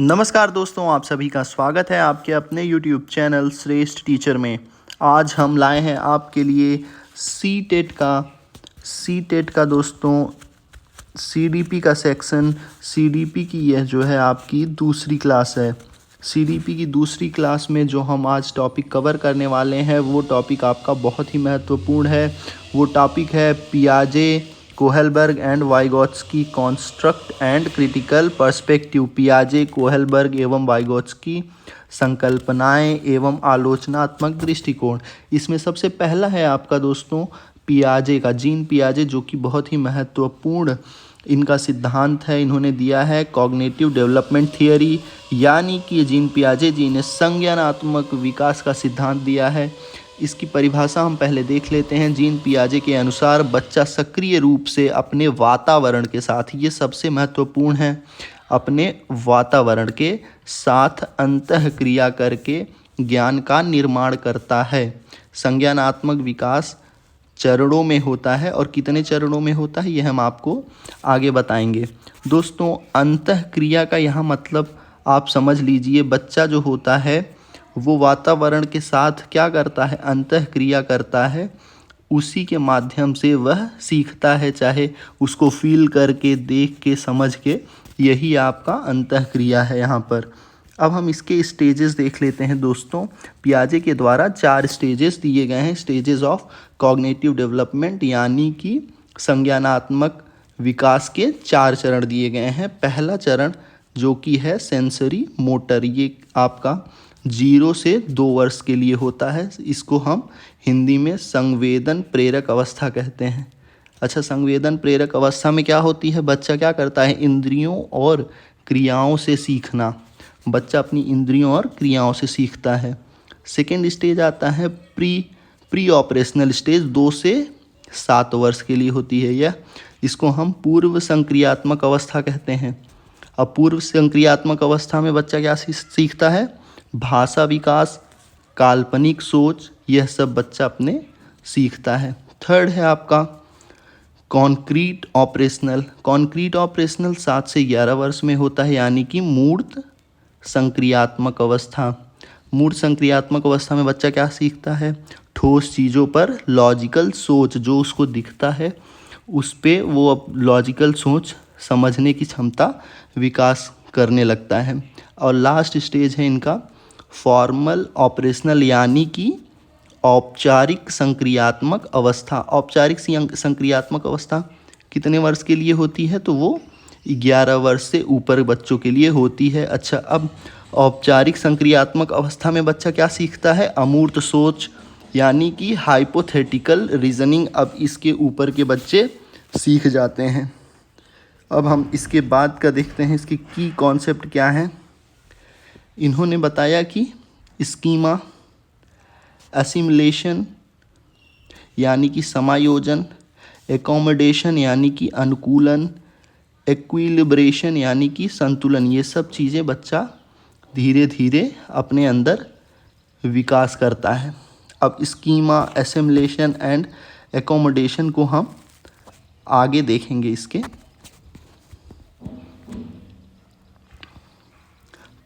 नमस्कार दोस्तों, आप सभी का स्वागत है आपके अपने YouTube चैनल श्रेष्ठ टीचर में। आज हम लाए हैं आपके लिए सी टेट का दोस्तों CDP का सेक्शन। CDP की यह जो है आपकी दूसरी क्लास है। CDP की दूसरी क्लास में जो हम आज टॉपिक कवर करने वाले हैं वो टॉपिक आपका बहुत ही महत्वपूर्ण है। वो टॉपिक है पियाजे, Kohlberg and Vygotsky construct and critical perspective. पियाजे, कोहेलबर्ग एवं वाइगोत्स्की संकल्पनाएं एवं आलोचनात्मक दृष्टिकोण। इसमें सबसे पहला है आपका दोस्तों पियाजे का, जीन पियाजे, जो कि बहुत ही महत्वपूर्ण इनका सिद्धांत है। इन्होंने दिया है कॉग्निटिव डेवलपमेंट थियरी, यानी कि जीन पियाजे जी ने संज्ञानात्मक विकास का सिद्धांत दिया है। इसकी परिभाषा हम पहले देख लेते हैं। जीन पियाजे के अनुसार बच्चा सक्रिय रूप से अपने वातावरण के साथ, ये सबसे महत्वपूर्ण है, अपने वातावरण के साथ अंतःक्रिया करके ज्ञान का निर्माण करता है। संज्ञानात्मक विकास चरणों में होता है और कितने चरणों में होता है यह हम आपको आगे बताएंगे। दोस्तों, अंतःक्रिया का यहाँ मतलब आप समझ लीजिए, बच्चा जो होता है वो वातावरण के साथ क्या करता है, अंतःक्रिया करता है। उसी के माध्यम से वह सीखता है, चाहे उसको फील करके, देख के, समझ के। यही आपका अंतःक्रिया है यहाँ पर। अब हम इसके स्टेजेस देख लेते हैं दोस्तों। पियाजे के द्वारा 4 स्टेजेस दिए गए हैं, स्टेजेस ऑफ कॉग्निटिव डेवलपमेंट, यानी कि संज्ञानात्मक विकास के 4 चरण दिए गए हैं। पहला चरण जो कि है सेंसरी मोटर, ये आपका 0 से 2 वर्ष के लिए होता है। इसको हम हिंदी में संवेदन प्रेरक अवस्था कहते हैं। अच्छा, संवेदन प्रेरक अवस्था में क्या होती है, बच्चा क्या करता है, इंद्रियों और क्रियाओं से सीखना। बच्चा अपनी इंद्रियों और क्रियाओं से सीखता है। सेकेंड स्टेज आता है प्री ऑपरेशनल स्टेज, 2 से 7 वर्ष के लिए होती है यह। इसको हम पूर्व संक्रियात्मक अवस्था कहते हैं। अब पूर्व संक्रियात्मक अवस्था में बच्चा क्या सीखता है, भाषा विकास, काल्पनिक सोच, यह सब बच्चा अपने सीखता है। थर्ड है आपका कॉन्क्रीट ऑपरेशनल 7 से 11 वर्ष में होता है, यानी कि मूर्त संक्रियात्मक अवस्था। मूर्त संक्रियात्मक अवस्था में बच्चा क्या सीखता है, ठोस चीज़ों पर लॉजिकल सोच, जो उसको दिखता है उस पे वो अब लॉजिकल सोच समझने की क्षमता विकास करने लगता है। और लास्ट स्टेज है इनका फॉर्मल ऑपरेशनल, यानी कि औपचारिक संक्रियात्मक अवस्था। औपचारिक संक्रियात्मक अवस्था कितने वर्ष के लिए होती है, तो वो 11 वर्ष से ऊपर बच्चों के लिए होती है। अच्छा, अब औपचारिक संक्रियात्मक अवस्था में बच्चा क्या सीखता है, अमूर्त सोच, यानी कि हाइपोथेटिकल रीजनिंग। अब इसके ऊपर के बच्चे सीख जाते हैं। अब हम इसके बाद का देखते हैं, इसकी की कॉन्सेप्ट क्या है। इन्होंने बताया कि स्कीमा, असिमिलेशन यानी कि समायोजन, एकोमोडेशन यानी कि अनुकूलन, इक्विलिब्रेशन यानी कि संतुलन, ये सब चीज़ें बच्चा धीरे धीरे अपने अंदर विकास करता है। अब स्कीमा, असिमिलेशन एंड एकोमोडेशन को हम आगे देखेंगे इसके।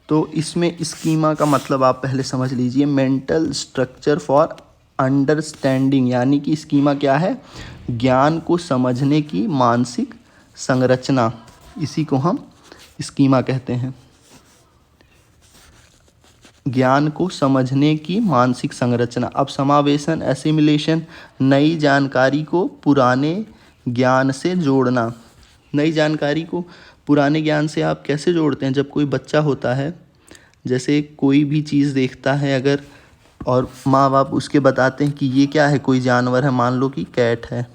तो इसमें स्कीमा का मतलब आप पहले समझ लीजिए, मेंटल स्ट्रक्चर फॉर अंडरस्टैंडिंग, यानी कि स्कीमा क्या है, ज्ञान को समझने की मानसिक संरचना, इसी को हम स्कीमा कहते हैं। ज्ञान को समझने की मानसिक संरचना। अब समावेशन, एसिमिलेशन, नई जानकारी को पुराने ज्ञान से जोड़ना। नई जानकारी को पुराने ज्ञान से आप कैसे जोड़ते हैं, जब कोई बच्चा होता है, जैसे कोई भी चीज़ देखता है अगर, और माँ बाप उसके बताते हैं कि ये क्या है, कोई जानवर है, मान लो कि कैट है।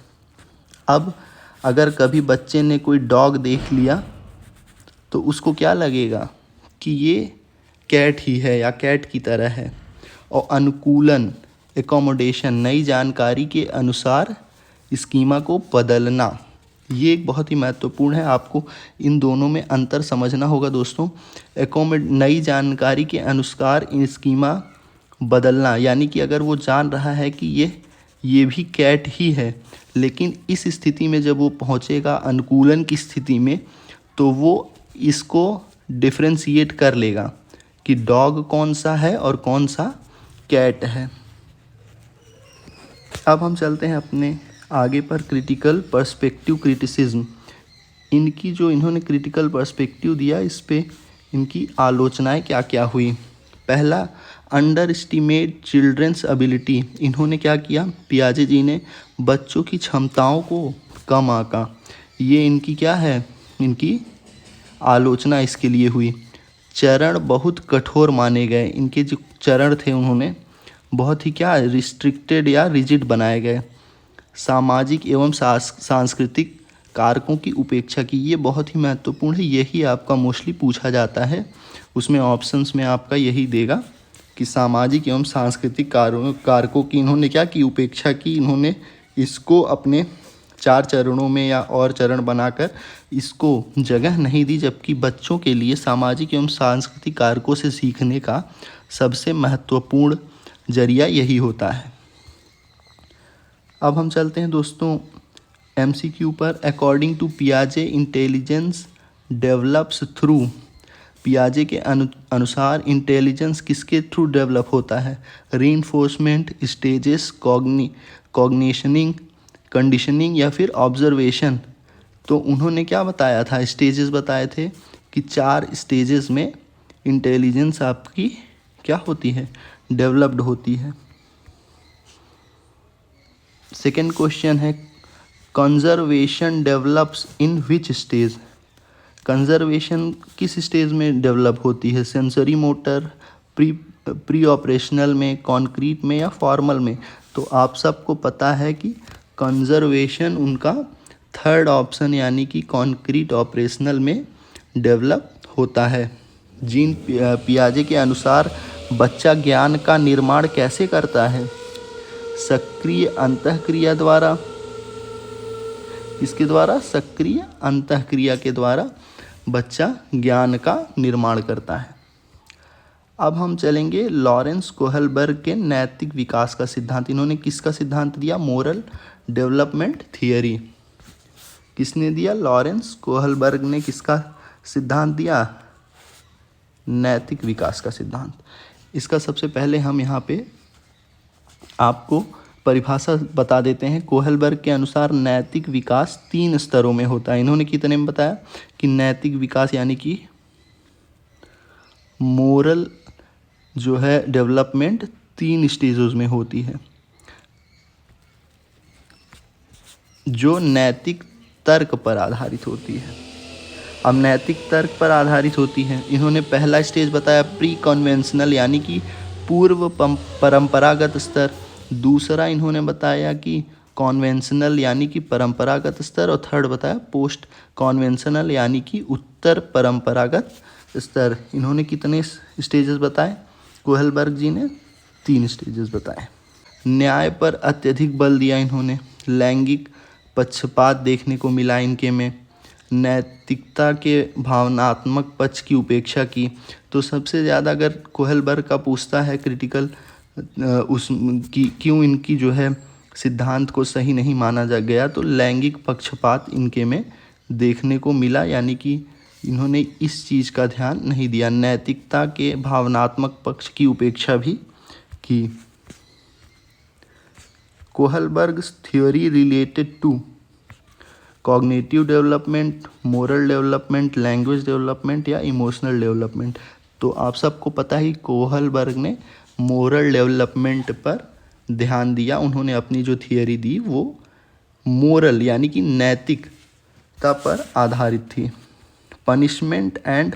अब अगर कभी बच्चे ने कोई डॉग देख लिया तो उसको क्या लगेगा कि ये कैट ही है या कैट की तरह है। और अनुकूलन, एकोमोडेशन, नई जानकारी के अनुसार स्कीमा को बदलना, ये एक बहुत ही महत्वपूर्ण है। आपको इन दोनों में अंतर समझना होगा दोस्तों। नई जानकारी के अनुसार इन स्कीमा बदलना, यानी कि अगर वो जान रहा है कि ये भी कैट ही है, लेकिन इस स्थिति में जब वो पहुँचेगा अनुकूलन की स्थिति में, तो वो इसको डिफ्रेंशिएट कर लेगा कि डॉग कौन सा है और कौन सा कैट है। अब हम चलते हैं अपने आगे पर, क्रिटिकल पर्सपेक्टिव क्रिटिसिज्म। इनकी जो इन्होंने क्रिटिकल पर्सपेक्टिव दिया, इस पे इनकी आलोचनाएं क्या क्या हुई। पहला, अंडर एस्टिमेट चिल्ड्रंस एबिलिटी। इन्होंने क्या किया, पियाजे जी ने बच्चों की क्षमताओं को कम आंका। ये इनकी क्या है, इनकी आलोचना इसके लिए हुई। चरण बहुत कठोर माने गए। इनके जो चरण थे उन्होंने बहुत ही क्या रिस्ट्रिक्टेड या रिजिड बनाए गए। सामाजिक एवं सांस्कृतिक कारकों की उपेक्षा की। ये बहुत ही महत्वपूर्ण है, यही आपका मोस्टली पूछा जाता है। उसमें ऑप्शंस में आपका यही देगा कि सामाजिक एवं सांस्कृतिक कारकों की इन्होंने क्या की, उपेक्षा की। इन्होंने इसको अपने 4 चरणों में या और चरण बनाकर इसको जगह नहीं दी, जबकि बच्चों के लिए सामाजिक एवं सांस्कृतिक कारकों से सीखने का सबसे महत्वपूर्ण जरिया यही होता है। अब हम चलते हैं दोस्तों MCQ पर। अकॉर्डिंग टू पियाजे, इंटेलिजेंस डेवलप्स थ्रू। पियाजे के अनुसार इंटेलिजेंस किसके थ्रू डेवलप होता है, रीइंफोर्समेंट, स्टेजेस, कॉग्निशनिंग, कंडीशनिंग या फिर ऑब्जर्वेशन। तो उन्होंने क्या बताया था, स्टेजेस बताए थे कि 4 स्टेजेस में इंटेलिजेंस आपकी क्या होती है, डेवलप्ड होती है। सेकेंड क्वेश्चन है, conservation develops in which stage. Conservation किस स्टेज में डेवलप होती है, सेंसरी मोटर, प्री ऑपरेशनल में, कॉन्क्रीट में या फॉर्मल में। तो आप सबको पता है कि कंजर्वेशन उनका थर्ड ऑप्शन यानी कि कॉन्क्रीट ऑपरेशनल में डेवलप होता है। जीन पियाजे के अनुसार बच्चा ज्ञान का निर्माण कैसे करता है, सक्रिय अंतःक्रिया द्वारा। इसके द्वारा, सक्रिय अंतःक्रिया के द्वारा बच्चा ज्ञान का निर्माण करता है। अब हम चलेंगे लॉरेंस कोहलबर्ग के नैतिक विकास का सिद्धांत। इन्होंने किसका सिद्धांत दिया, मोरल डेवलपमेंट थियरी। किसने दिया, लॉरेंस कोहलबर्ग ने किसका सिद्धांत दिया, नैतिक विकास का सिद्धांत। इसका सबसे पहले हम यहाँ पे आपको परिभाषा बता देते हैं। कोहलबर्ग के अनुसार नैतिक विकास 3 स्तरों में होता है। इन्होंने कितने में बताया कि नैतिक विकास यानी कि मोरल जो है डेवलपमेंट 3 स्टेजेस में होती है, जो नैतिक तर्क पर आधारित होती है। अब नैतिक तर्क पर आधारित होती है, इन्होंने पहला स्टेज बताया प्री कन्वेंशनल यानी कि पूर्व परंपरागत स्तर। दूसरा इन्होंने बताया कि कॉन्वेंशनल यानी कि परंपरागत स्तर, और थर्ड बताया पोस्ट कॉन्वेंशनल यानी कि उत्तर परंपरागत स्तर। इन्होंने कितने स्टेजेस बताए, कोहलबर्ग जी ने 3 स्टेजेस बताए। न्याय पर अत्यधिक बल दिया इन्होंने, लैंगिक पक्षपात देखने को मिला इनके में, नैतिकता के भावनात्मक पक्ष की उपेक्षा की। तो सबसे ज़्यादा अगर कोहलबर्ग का पूछता है क्रिटिकल क्यों इनकी जो है सिद्धांत को सही नहीं माना जा गया, तो लैंगिक पक्षपात इनके में देखने को मिला, यानी कि इन्होंने इस चीज़ का ध्यान नहीं दिया, नैतिकता के भावनात्मक पक्ष की उपेक्षा भी की। Kohlberg's theory related to cognitive development, moral development, language development या इमोशनल डेवलपमेंट। तो आप सबको पता ही कोहलबर्ग ने मोरल डेवलपमेंट पर ध्यान दिया। उन्होंने अपनी जो थियरी दी वो मोरल यानी कि नैतिकता पर आधारित थी। Punishment and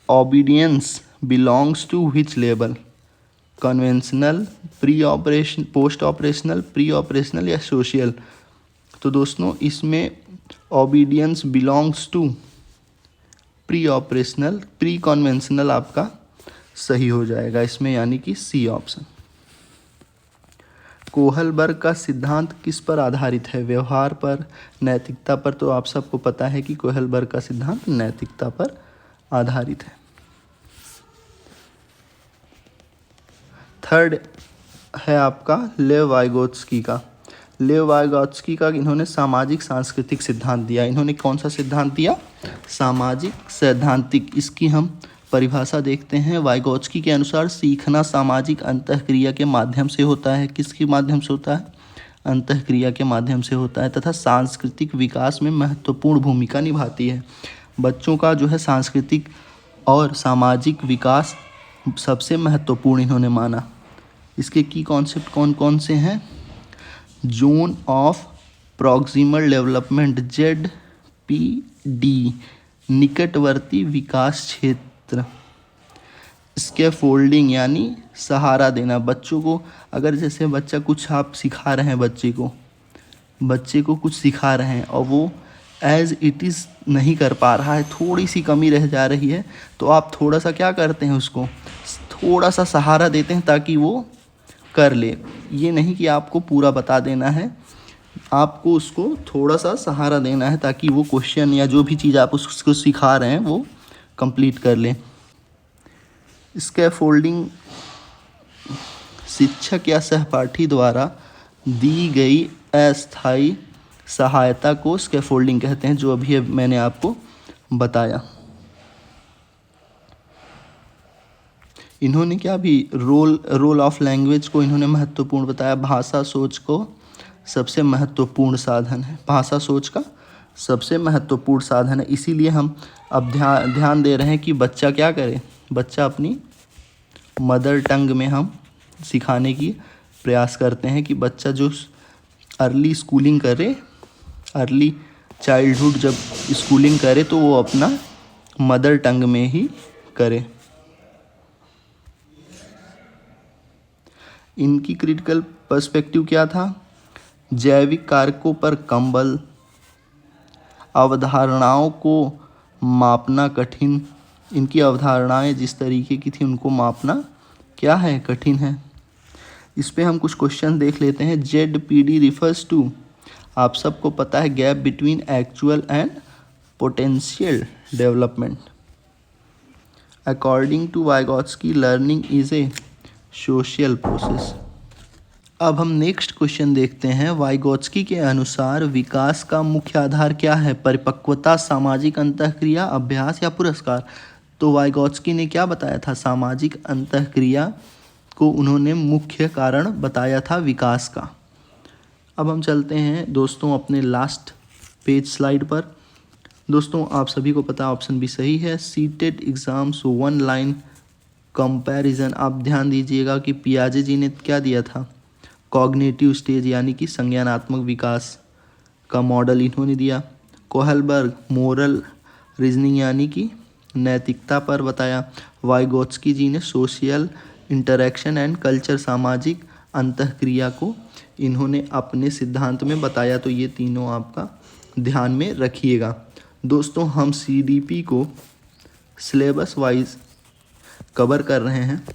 obedience belongs to which level, conventional, pre operation, post operational, pre operational या सोशल। तो दोस्तों इसमें obedience belongs to pre operational, pre conventional आपका सही हो जाएगा इसमें, यानी कि सी ऑप्शन। कोहलबर्ग का सिद्धांत किस पर आधारित है, व्यवहार पर, नैतिकता पर। तो आप सबको पता है कि कोहलबर्ग का सिद्धांत नैतिकता पर आधारित है। थर्ड है आपका लेव वाइगोत्स्की का। लेव वाइगोत्स्की का इन्होंने सामाजिक सांस्कृतिक सिद्धांत दिया। इन्होंने कौन सा सिद्धांत दिया, सामाजिक सैद्धांतिक, इसकी हम परिभाषा देखते हैं। वाइगोत्स्की के अनुसार सीखना सामाजिक अंतःक्रिया के माध्यम से होता है। किसके माध्यम से होता है? अंतःक्रिया के माध्यम से होता है, तथा सांस्कृतिक विकास में महत्वपूर्ण भूमिका निभाती है। बच्चों का जो है सांस्कृतिक और सामाजिक विकास सबसे महत्वपूर्ण इन्होंने माना। इसके की कॉन्सेप्ट कौन कौन से हैं? Zone of proximal development, ZPD, निकटवर्ती विकास क्षेत्र। स्कैफोल्डिंग यानी सहारा देना बच्चों को। अगर जैसे बच्चा कुछ आप सिखा रहे हैं, बच्चे को कुछ सिखा रहे हैं और वो एज इट इज़ नहीं कर पा रहा है, थोड़ी सी कमी रह जा रही है, तो आप थोड़ा सा क्या करते हैं, उसको थोड़ा सा सहारा देते हैं ताकि वो कर ले। ये नहीं कि आपको पूरा बता देना है, आपको उसको थोड़ा सा सहारा देना है ताकि वो क्वेश्चन या जो भी चीज़ आप उसको सिखा रहे हैं वो कंप्लीट कर लें। स्कैफोल्डिंग शिक्षक या सहपाठी द्वारा दी गई अस्थायी सहायता को स्कैफोल्डिंग कहते हैं, जो अभी मैंने आपको बताया। इन्होंने क्या भी रोल ऑफ लैंग्वेज को इन्होंने महत्वपूर्ण बताया। भाषा सोच को सबसे महत्वपूर्ण साधन है, भाषा सोच का सबसे महत्वपूर्ण साधन है। इसीलिए हम अब ध्यान दे रहे हैं कि बच्चा क्या करे, बच्चा अपनी मदर टंग में हम सिखाने की प्रयास करते हैं कि बच्चा जो अर्ली स्कूलिंग करे, अर्ली चाइल्डहुड जब स्कूलिंग करे तो वो अपना मदर टंग में ही करे। इनकी क्रिटिकल पर्सपेक्टिव क्या था? जैविक कारकों पर कंबल, अवधारणाओं को मापना कठिन। इनकी अवधारणाएं जिस तरीके की थी उनको मापना क्या है, कठिन है। इस पे हम कुछ क्वेश्चन देख लेते हैं। ZPD रिफर्स टू, आप सबको पता है, gap between actual and potential development. According to Vygotsky learning is a social process. अब हम नेक्स्ट क्वेश्चन देखते हैं। वाइगोत्स्की के अनुसार विकास का मुख्य आधार क्या है? परिपक्वता, सामाजिक अंतःक्रिया, अभ्यास या पुरस्कार? तो वाइगोत्स्की ने क्या बताया था? सामाजिक अंतःक्रिया को उन्होंने मुख्य कारण बताया था विकास का। अब हम चलते हैं दोस्तों अपने लास्ट पेज स्लाइड पर। दोस्तों आप सभी को पता ऑप्शन भी सही है। CTET exams 1 line comparison. आप ध्यान दीजिएगा कि पियाजे जी ने क्या दिया था? कॉग्निटिव स्टेज यानी कि संज्ञानात्मक विकास का मॉडल इन्होंने दिया। कोहलबर्ग मोरल रीजनिंग यानी कि नैतिकता पर बताया। वाइगोत्स्की जी ने सोशल इंटरेक्शन एंड कल्चर, सामाजिक अंतःक्रिया को इन्होंने अपने सिद्धांत में बताया। तो ये तीनों आपका ध्यान में रखिएगा। दोस्तों हम CDP को सिलेबस वाइज कवर कर रहे हैं,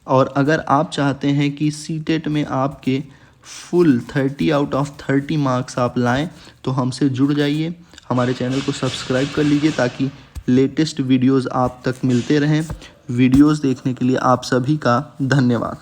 और अगर आप चाहते हैं कि सीटेट में आपके फुल 30 आउट ऑफ 30 मार्क्स आप लाएं, तो हमसे जुड़ जाइए, हमारे चैनल को सब्सक्राइब कर लीजिए ताकि लेटेस्ट वीडियोस आप तक मिलते रहें। वीडियोस देखने के लिए आप सभी का धन्यवाद।